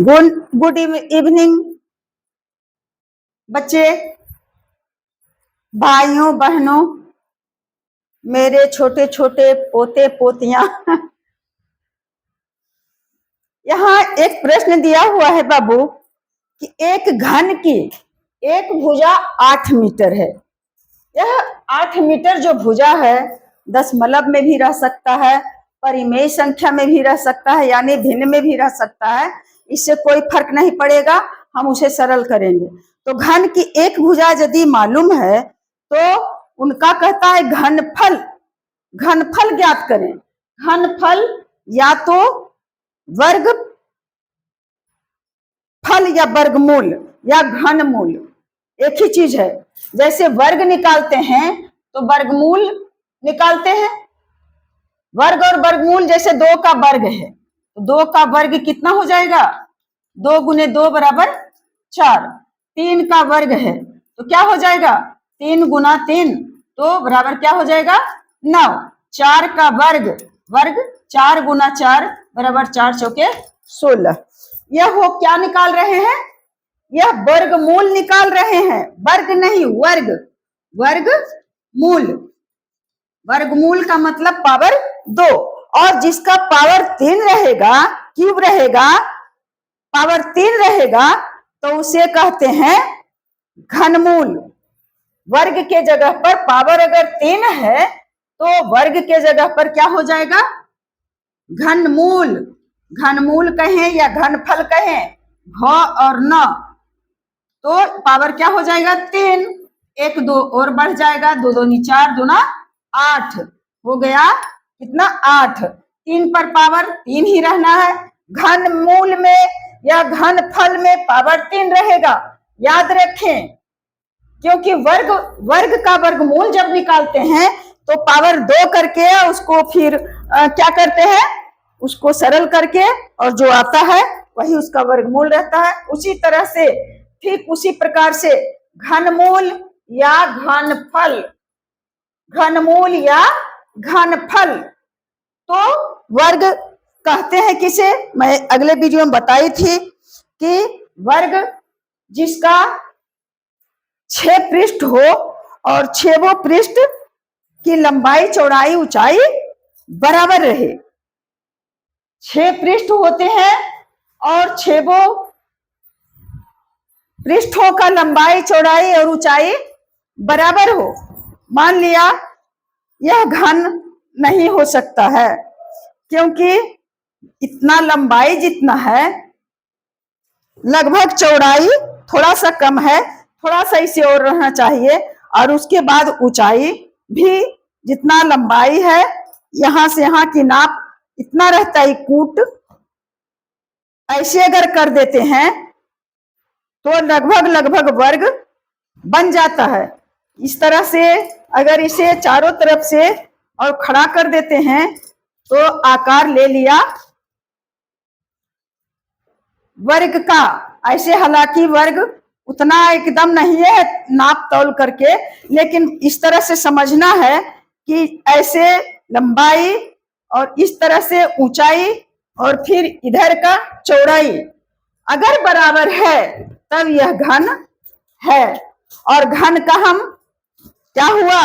Good evening बच्चे, भाइयों बहनों, मेरे छोटे छोटे पोते पोतियां। यहाँ एक प्रश्न दिया हुआ है बाबू कि एक घन की एक भुजा 8 मीटर है। यह 8 मीटर जो भुजा है दशमलव में भी रह सकता है, परिमेय संख्या में भी रह सकता है, यानी भिन्न में भी रह सकता है। इससे कोई फर्क नहीं पड़ेगा, हम उसे सरल करेंगे। तो घन की एक भुजा यदि मालूम है तो उनका कहता है घनफल। घनफल ज्ञात करें। घनफल या तो वर्ग फल या वर्गमूल या घनमूल एक ही चीज है। जैसे वर्ग निकालते हैं तो वर्गमूल निकालते हैं। वर्ग और वर्गमूल जैसे 2 का वर्ग है तो 2 का वर्ग कितना हो जाएगा? 2 गुने 2 बराबर 4। 3 का वर्ग है तो क्या हो जाएगा? 3 गुना 3 तो बराबर क्या हो जाएगा? 9। 4 का वर्ग 4 गुना 4 बराबर 4 चौके 16। यह वो क्या निकाल रहे हैं? यह वर्गमूल निकाल रहे हैं, वर्ग नहीं, वर्ग। वर्गमूल, वर्गमूल का मतलब पावर 2। और जिसका पावर 3 रहेगा, क्यूब रहेगा, पावर 3 रहेगा तो उसे कहते हैं घनमूल। वर्ग के जगह पर पावर अगर 3 है तो वर्ग के जगह पर क्या हो जाएगा? घनमूल। घनमूल कहें या घनफल कहें, घ और न, तो पावर क्या हो जाएगा? 3। 1 2 और बढ़ जाएगा, 2 2 4 दूना 8 हो गया। कितना? 8। 3 पर पावर 3 ही रहना है। घनमूल में या घनफल में पावर 3 रहेगा, याद रखें। क्योंकि वर्ग का वर्गमूल जब निकालते हैं तो पावर 2 करके उसको फिर क्या करते हैं? उसको सरल करके, और जो आता है वही उसका वर्गमूल रहता है। उसी तरह से ठीक उसी प्रकार से घनमूल या घनफल, घनमूल या घनफल तो वर्ग कहते हैं किसे? मैं अगले वीडियो में बताई थी कि वर्ग जिसका 6 पृष्ठ हो और 6 पृष्ठ की लंबाई चौड़ाई ऊंचाई बराबर रहे। 6 पृष्ठ होते हैं और 6 पृष्ठों का लंबाई चौड़ाई और ऊंचाई बराबर हो। मान लिया यह घन नहीं हो सकता है क्योंकि इतना लंबाई जितना है लगभग चौड़ाई थोड़ा सा कम है, थोड़ा सा इसे और रहना चाहिए। और उसके बाद ऊंचाई भी जितना लंबाई है यहां से यहां की नाप इतना रहता है, कूट ऐसे अगर कर देते हैं तो लगभग वर्ग बन जाता है। इस तरह से अगर इसे चारों तरफ से और खड़ा कर देते हैं तो आकार ले लिया वर्ग का। ऐसे हालांकि वर्ग उतना एकदम नहीं है नाप तौल करके, लेकिन इस तरह से समझना है कि ऐसे लंबाई और इस तरह से ऊंचाई और फिर इधर का चौड़ाई अगर बराबर है तब यह घन है। और घन का हम क्या हुआ?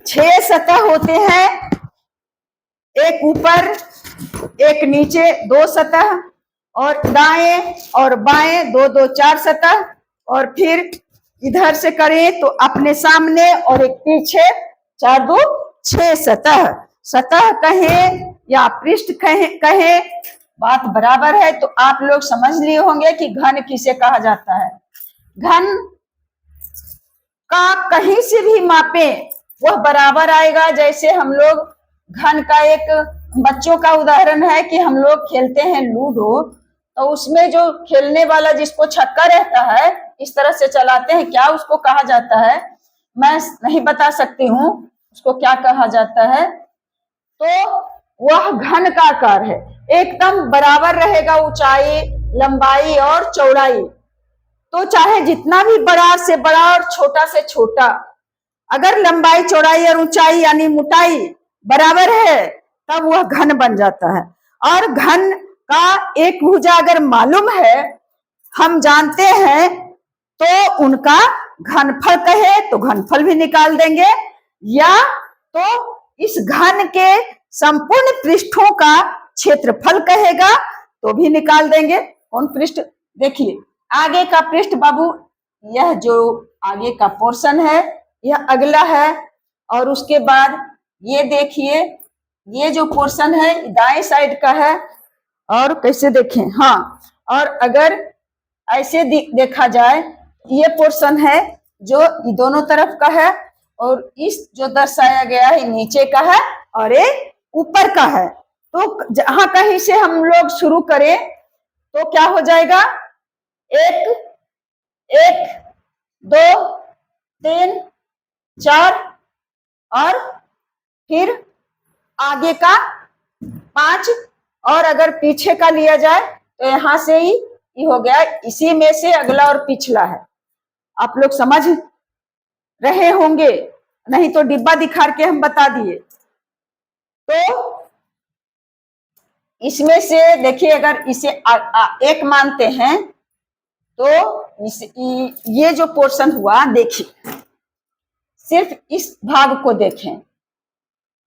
6 सतह होते हैं, एक ऊपर एक नीचे 2 सतह, और दाएं और बाएं 2 2 4 सतह, और फिर इधर से करें तो अपने सामने और एक पीछे 4 2 6 सतह। सतह कहें या पृष्ठ कहें बात बराबर है। तो आप लोग समझ लिए होंगे कि घन किसे कहा जाता है। घन का कहीं से भी मापे वह बराबर आएगा। जैसे हम लोग घन का एक बच्चों का उदाहरण है कि हम लोग खेलते हैं लूडो, तो उसमें जो खेलने वाला जिसको छक्का रहता है इस तरह से चलाते हैं, क्या उसको कहा जाता है मैं नहीं बता सकती हूँ उसको क्या कहा जाता है। तो वह घन का आकार है, एकदम बराबर रहेगा ऊंचाई लंबाई और चौड़ाई। तो चाहे जितना भी बड़ा से बड़ा और छोटा से छोटा, अगर लंबाई चौड़ाई और ऊंचाई यानी मोटाई बराबर है तब वह घन बन जाता है। और घन का एक भुजा अगर मालूम है, हम जानते हैं, तो उनका घनफल कहे तो घनफल भी निकाल देंगे, या तो इस घन के संपूर्ण पृष्ठों का क्षेत्रफल कहेगा तो भी निकाल देंगे। कौन पृष्ठ? देखिए आगे का पृष्ठ बाबू, यह जो आगे का पोर्शन है यह अगला है, और उसके बाद ये देखिए ये जो पोर्शन है दाएं साइड का है। और कैसे देखें, हाँ, और अगर ऐसे देखा जाए ये पोर्शन है जो दोनों तरफ का है, और इस जो दर्शाया गया है नीचे का है और ये ऊपर का है। तो जहां कहीं से हम लोग शुरू करें तो क्या हो जाएगा, 1 1 2 3 4 और फिर आगे का 5, और अगर पीछे का लिया जाए तो यहां से ही ये हो गया, इसी में से अगला और पिछला है। आप लोग समझ रहे होंगे, नहीं तो डिब्बा दिखा के हम बता दिए। तो इसमें से देखिए अगर इसे एक मानते हैं तो ये जो पोर्शन हुआ, देखिए सिर्फ इस भाग को देखें,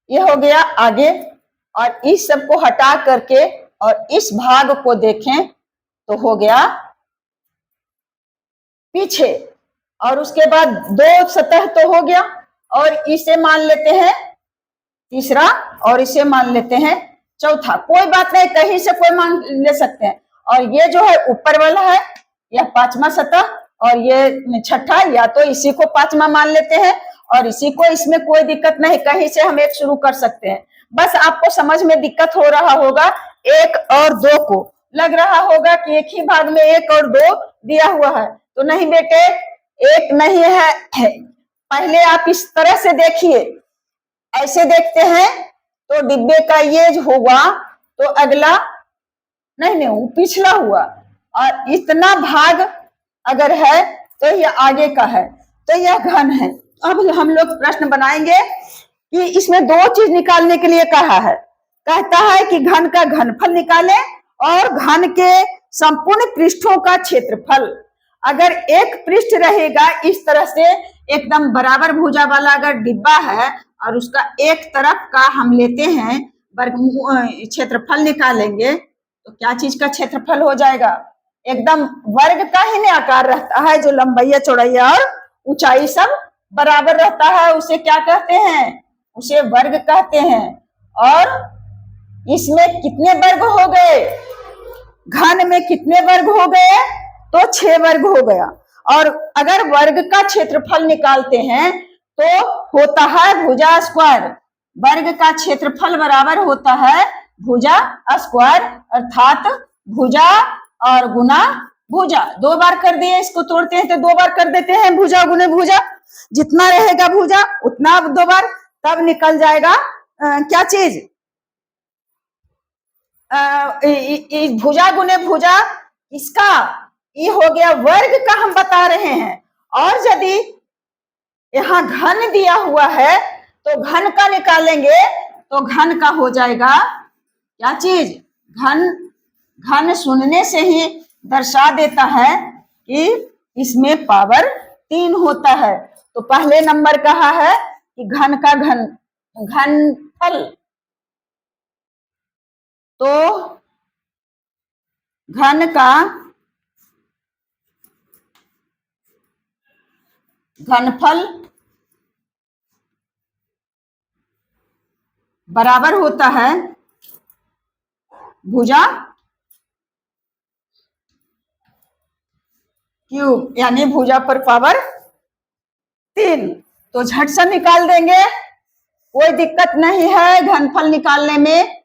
ये हो गया आगे, और इस सब को हटा करके और इस भाग को देखें तो हो गया पीछे, और उसके बाद 2 सतह तो हो गया, और इसे मान लेते हैं तीसरा और इसे मान लेते हैं चौथा। कोई बात नहीं, कहीं से कोई मान ले सकते हैं। और ये जो है ऊपर वाला है यह 5वां सतह, और ये छठा, या तो इसी को 5वां मान लेते हैं और इसी को, इसमें कोई दिक्कत नहीं, कहीं से हम एक शुरू कर सकते हैं। बस आपको समझ में दिक्कत हो रहा होगा 1 और 2 को, लग रहा होगा कि एक ही भाग में 1 और 2 दिया हुआ है। तो नहीं बेटे, 1 नहीं है, पहले आप इस तरह से देखिए, ऐसे देखते हैं तो डिब्बे का ये होगा, तो अगला नहीं वो पिछला हुआ, और इतना भाग अगर है तो यह आगे का है, तो यह घन है। अब हम लोग प्रश्न बनाएंगे कि इसमें 2 चीज निकालने के लिए कहा है। कहता है कि घन का घनफल निकालें और घन के संपूर्ण पृष्ठों का क्षेत्रफल। अगर एक पृष्ठ रहेगा इस तरह से एकदम बराबर भुजा वाला अगर डिब्बा है, और उसका एक तरफ का हम लेते हैं क्षेत्रफल निकालेंगे, तो क्या चीज का क्षेत्रफल हो जाएगा, एकदम वर्ग का ही आकार रहता है, जो लंबाई चौड़ाई और ऊंचाई सब बराबर रहता है, उसे क्या कहते हैं, उसे वर्ग कहते हैं। और इसमें कितने वर्ग हो गए, घन में कितने वर्ग हो गए, तो 6 वर्ग हो गया। और अगर वर्ग का क्षेत्रफल निकालते हैं तो होता है भुजा स्क्वायर, वर्ग का क्षेत्रफल बराबर होता है भुजा स्क्वायर, अर्थात भुजा और गुना भुजा। 2 बार कर दिए, इसको तोड़ते हैं तो 2 बार कर देते हैं, भुजा गुने भुजा, जितना रहेगा भुजा उतना 2 बार, तब निकल जाएगा क्या चीज, भुजा गुने भुजा, इसका ये हो गया वर्ग का हम बता रहे हैं। और यदि यहाँ घन दिया हुआ है तो घन का निकालेंगे, तो घन का हो जाएगा क्या चीज, घन, घन सुनने से ही दर्शा देता है कि इसमें पावर 3 होता है। तो पहले नंबर कहा है कि घन का घनफल, तो घन का घनफल बराबर होता है भुजा क्यूब, यानी भुजा पर पावर 3। तो झट से निकाल देंगे, कोई दिक्कत नहीं है घनफल निकालने में,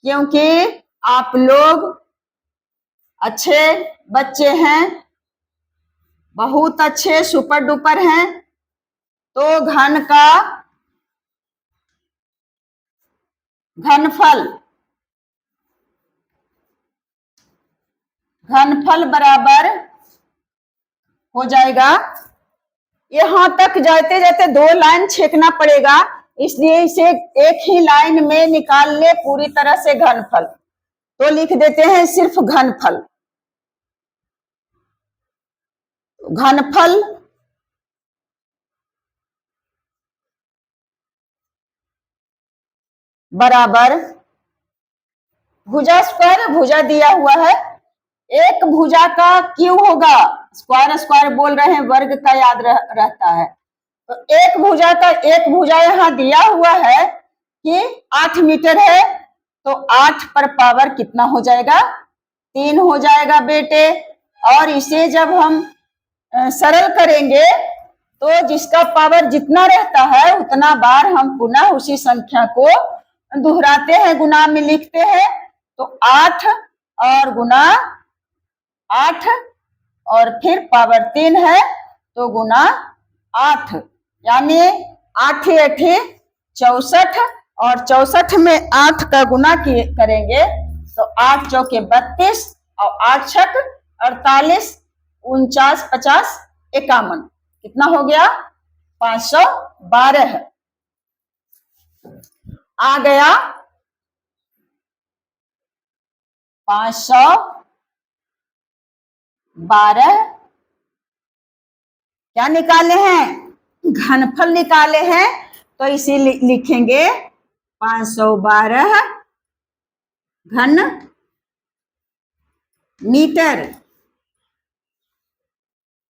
क्योंकि आप लोग अच्छे बच्चे हैं, बहुत अच्छे सुपर डुपर हैं। तो घन का घनफल बराबर हो जाएगा, यहां तक जाते जाते 2 लाइन छेकना पड़ेगा, इसलिए इसे एक ही लाइन में निकाल ले पूरी तरह से घनफल। तो लिख देते हैं सिर्फ घनफल। घनफल बराबर भुजा स्क्वायर, भुजा दिया हुआ है, एक भुजा का क्यू होगा, स्क्वायर स्क्वायर बोल रहे हैं, वर्ग का याद रहता है, तो एक भुजा यहाँ दिया हुआ है कि 8 मीटर है, तो 8 पर पावर कितना हो जाएगा, 3 हो जाएगा बेटे। और इसे जब हम सरल करेंगे तो जिसका पावर जितना रहता है उतना बार हम पुनः उसी संख्या को दोहराते हैं, गुना में लिखते हैं, तो 8 और गुना 8 और फिर पावर 3 है तो गुना 8, यानी 8 8 64, और 64 में 8 का गुना करेंगे तो 8 चौके 32 और 8 छक 48, 49 50 51, कितना हो गया 512 आ गया। 512 क्या निकाले हैं, घनफल निकाले हैं, तो इसे लिखेंगे 512 घन मीटर,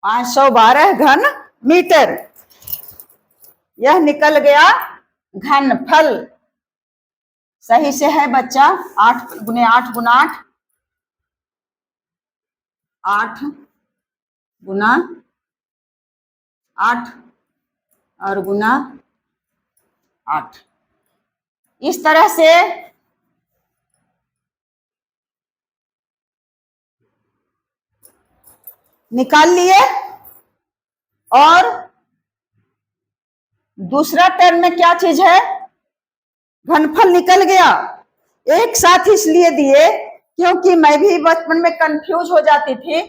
512 घन मीटर, यह निकल गया घनफल। सही से है बच्चा, 8 गुने 8 गुना 8, 8 गुना 8 और गुना 8, इस तरह से निकाल लिए। और दूसरा टर्म में क्या चीज है, घनफल निकल गया। एक साथ इसलिए दिए क्योंकि मैं भी बचपन में कंफ्यूज हो जाती थी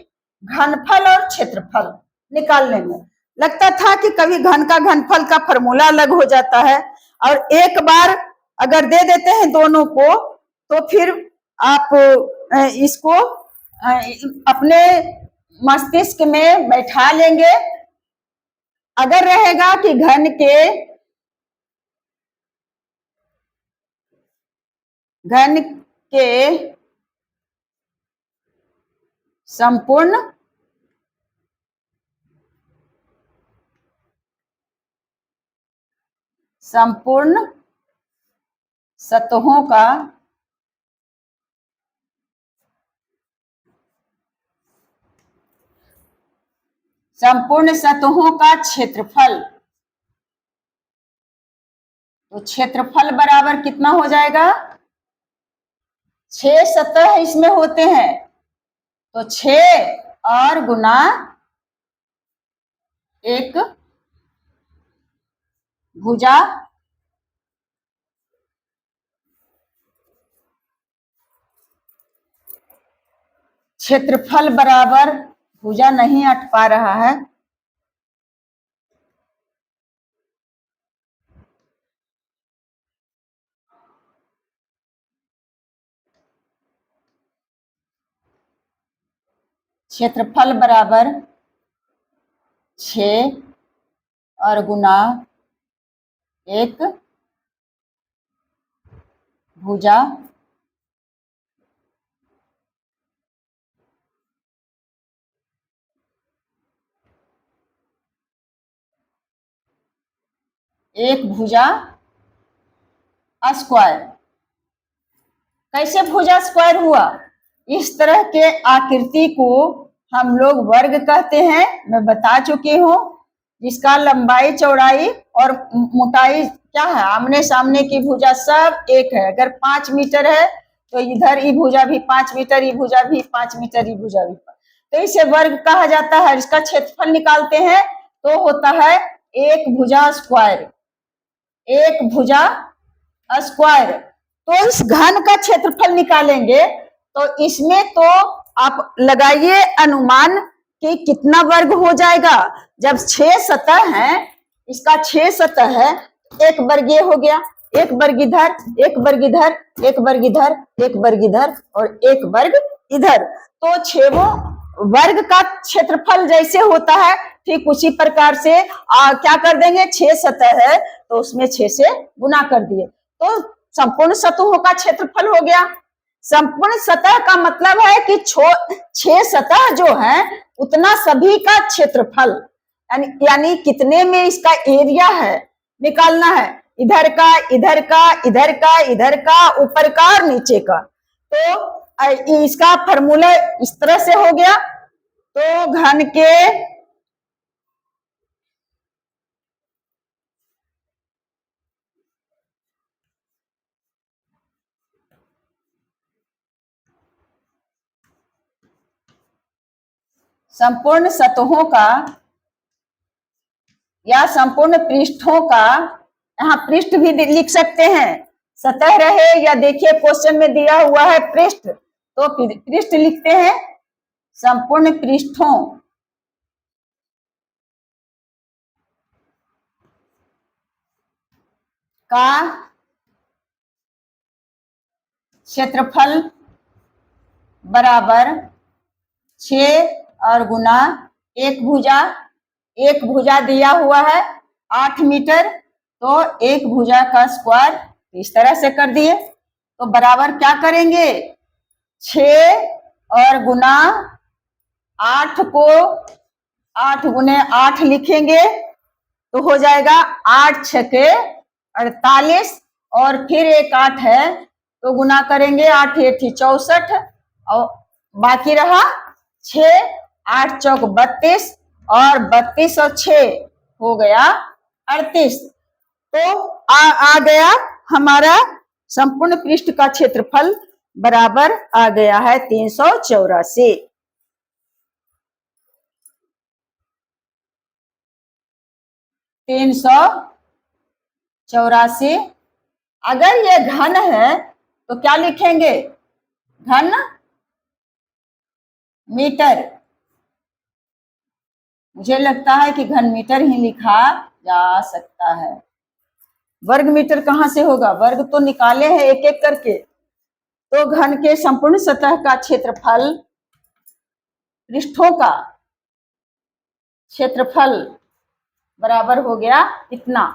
घनफल और क्षेत्रफल निकालने में, लगता था कि कभी घन का घनफल का फॉर्मूला अलग हो जाता है, और एक बार अगर दे देते हैं दोनों को तो फिर आप इसको अपने मस्तिष्क में बैठा लेंगे। अगर रहेगा कि घन के संपूर्ण सतहों का क्षेत्रफल, तो क्षेत्रफल बराबर कितना हो जाएगा, 6 सतह इसमें होते हैं, तो 6 और गुना 1 भुजा, क्षेत्रफल बराबर भुजा नहीं अट पा रहा है, क्षेत्रफल बराबर 6 और गुना 1 भुजा, एक भुजा स्क्वायर। कैसे भुजा स्क्वायर हुआ, इस तरह के आकृति को हम लोग वर्ग कहते हैं, मैं बता चुकी हूँ, जिसका लंबाई चौड़ाई और मोटाई क्या है, आमने सामने की भुजा सब एक है। अगर 5 मीटर है तो इधर ई भुजा भी 5 मीटर, ई भुजा भी 5 मीटर, ई भुजा भी 5, तो इसे वर्ग कहा जाता है। इसका क्षेत्रफल निकालते हैं तो होता है एक भुजा स्क्वायर, एक भुजा स्क्वायर। तो इस घन का क्षेत्रफल निकालेंगे तो इसमें तो आप लगाइए अनुमान कि कितना वर्ग हो जाएगा। जब 6 सतह हैं, इसका 6 सतह है, एक वर्ग ये हो गया, एक वर्ग इधर, एक वर्ग इधर, एक वर्ग इधर, एक वर्ग इधर और एक वर्ग इधर। तो छेवों वर्ग का क्षेत्रफल जैसे होता है ठीक उसी प्रकार से क्या कर देंगे, 6 सतह है तो उसमें 6 से गुना कर दिए तो संपूर्ण सतहों का क्षेत्रफल हो गया। संपूर्ण सतह का मतलब है कि 6 सतह जो है उतना सभी का क्षेत्रफल, यानी कितने में इसका एरिया है निकालना है, इधर का, इधर का, इधर का, इधर का, ऊपर का और नीचे का। तो इसका फॉर्मूला इस तरह से हो गया। तो घन के संपूर्ण सतहों का या संपूर्ण पृष्ठों का, यहाँ पृष्ठ भी लिख सकते हैं, सतह रहे या देखिए क्वेश्चन में दिया हुआ है पृष्ठ, तो पृष्ठ लिखते हैं। संपूर्ण पृष्ठों का क्षेत्रफल बराबर 6 और गुना एक भुजा दिया हुआ है 8 मीटर, तो एक भुजा का स्क्वायर इस तरह से कर दिए। तो बराबर क्या करेंगे, 6 और गुना 8 को 8 गुने 8 लिखेंगे तो हो जाएगा 8 छके 48 और फिर एक 8 है तो गुना करेंगे 8 8 64 और बाकी रहा 6, 8 चौक 32 और 32 और 6 हो गया 38। तो आ गया हमारा संपूर्ण पृष्ठ का क्षेत्रफल बराबर आ गया है 384। अगर ये घन है तो क्या लिखेंगे, घन मीटर। मुझे लगता है कि घन मीटर ही लिखा जा सकता है, वर्ग मीटर कहां से होगा, वर्ग तो निकाले हैं एक एक करके। तो घन के संपूर्ण सतह का क्षेत्रफल, पृष्ठों का क्षेत्रफल बराबर हो गया इतना।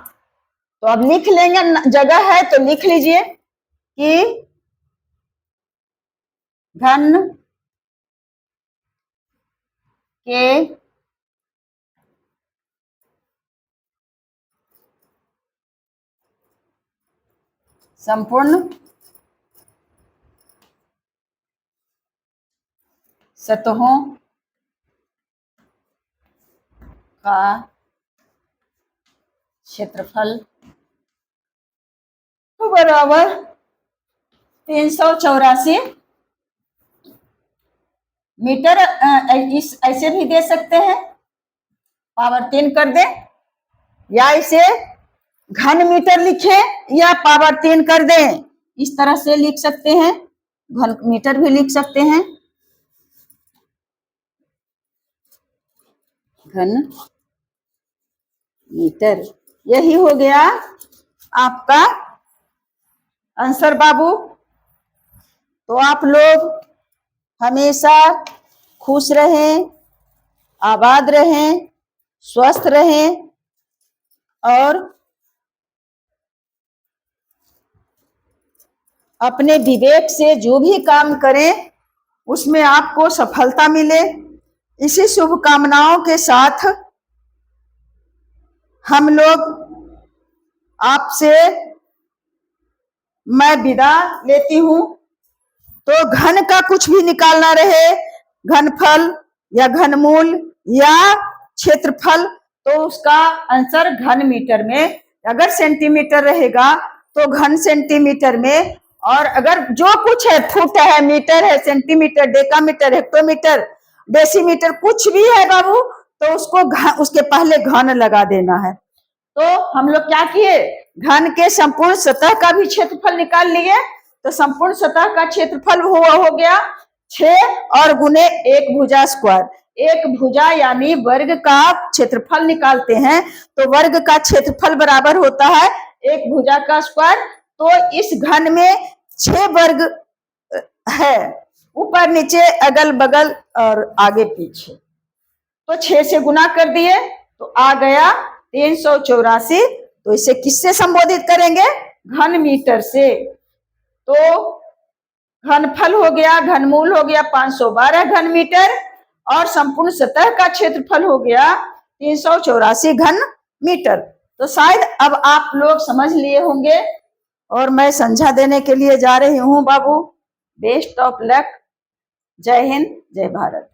तो अब लिख लेंगे, जगह है तो लिख लीजिए कि घन के संपूर्ण सतहों का क्षेत्रफल बराबर 384 मीटर। इस ऐसे भी दे सकते हैं, पावर 3 कर दे, या इसे घन मीटर लिखे या पावर 3 कर दें, इस तरह से लिख सकते हैं, घन मीटर भी लिख सकते हैं। घन मीटर, यही हो गया आपका आंसर बाबू। तो आप लोग हमेशा खुश रहें, आबाद रहें, स्वस्थ रहें और अपने विवेक से जो भी काम करें उसमें आपको सफलता मिले। इसी शुभकामनाओं के साथ हम लोग आपसे मैं विदा लेती हूं। तो घन का कुछ भी निकालना रहे, घनफल या घनमूल या क्षेत्रफल, तो उसका आंसर घन मीटर में, अगर सेंटीमीटर रहेगा तो घन सेंटीमीटर में, और अगर जो कुछ है, फुट है, मीटर है, सेंटीमीटर, डेकामीटर, हेक्टोमीटर, डेसीमीटर, कुछ भी है बाबू, तो उसको उसके पहले घन लगा देना है। तो हम लोग क्या किए, घन के संपूर्ण सतह का भी क्षेत्रफल निकाल लिए। तो संपूर्ण सतह का क्षेत्रफल हो गया 6 और गुने एक भुजा स्क्वायर। एक भुजा यानी वर्ग का क्षेत्रफल निकालते हैं तो वर्ग का क्षेत्रफल बराबर होता है एक भुजा का स्क्वायर। तो इस घन में 6 वर्ग है, ऊपर नीचे अगल बगल और आगे पीछे। तो 6 से गुना कर दिए तो आ गया 384। तो इसे किससे संबोधित करेंगे? घन मीटर से। तो घनफल हो गया, घनमूल हो गया 512 घन मीटर और संपूर्ण सतह का क्षेत्रफल हो गया 384 घन मीटर। तो शायद अब आप लोग समझ लिए होंगे और मैं संझा देने के लिए जा रही हूं बाबू। Best of luck. जय हिंद, जय भारत।